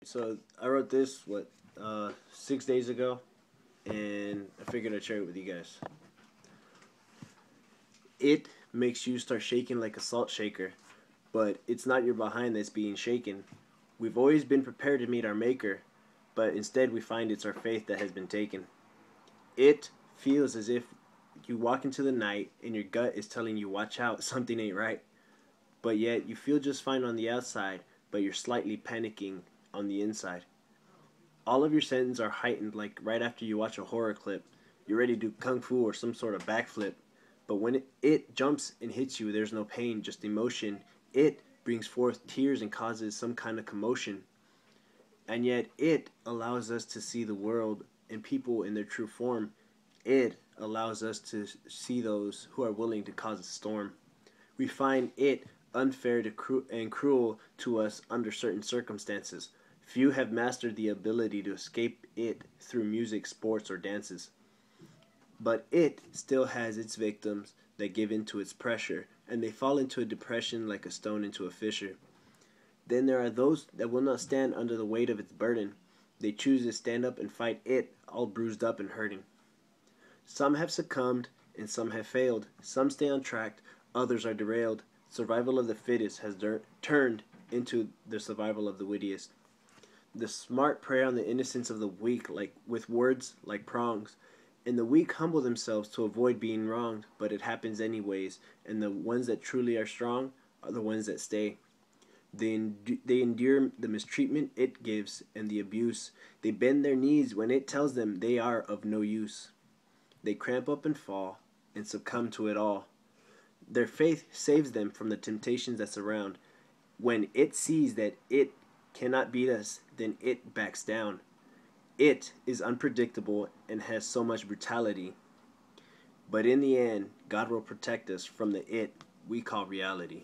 So I wrote this 6 days ago, and I figured I'd share it with you guys. It makes you start shaking like a salt shaker, but it's not your behind that's being shaken. We've always been prepared to meet our Maker, but instead we find it's our faith that has been taken. It feels as if you walk into the night and your gut is telling you, watch out, something ain't right. But yet you feel just fine on the outside, but you're slightly panicking on the inside. All of your senses are heightened like right after you watch a horror clip. You're ready to do kung fu or some sort of backflip. But when it jumps and hits you, there's no pain, just emotion. It brings forth tears and causes some kind of commotion. And yet it allows us to see the world and people in their true form. It allows us to see those who are willing to cause a storm. We find it unfair and cruel to us under certain circumstances. Few have mastered the ability to escape it through music, sports, or dances. But it still has its victims that give in to its pressure, and they fall into a depression like a stone into a fissure. Then there are those that will not stand under the weight of its burden. They choose to stand up and fight it, all bruised up and hurting. Some have succumbed, and some have failed. Some stay on track, others are derailed. Survival of the fittest has turned into the survival of the wittiest. The smart prey on the innocence of the weak, like with words like prongs, and the weak humble themselves to avoid being wronged, but it happens anyways, and the ones that truly are strong are the ones that stay. They endure the mistreatment it gives and the abuse. They bend their knees when it tells them they are of no use. They cramp up and fall and succumb to it all. Their faith saves them from the temptations that surround. When it sees that it cannot beat us, then it backs down. It is unpredictable and has so much brutality. But in the end, God will protect us from the it we call reality.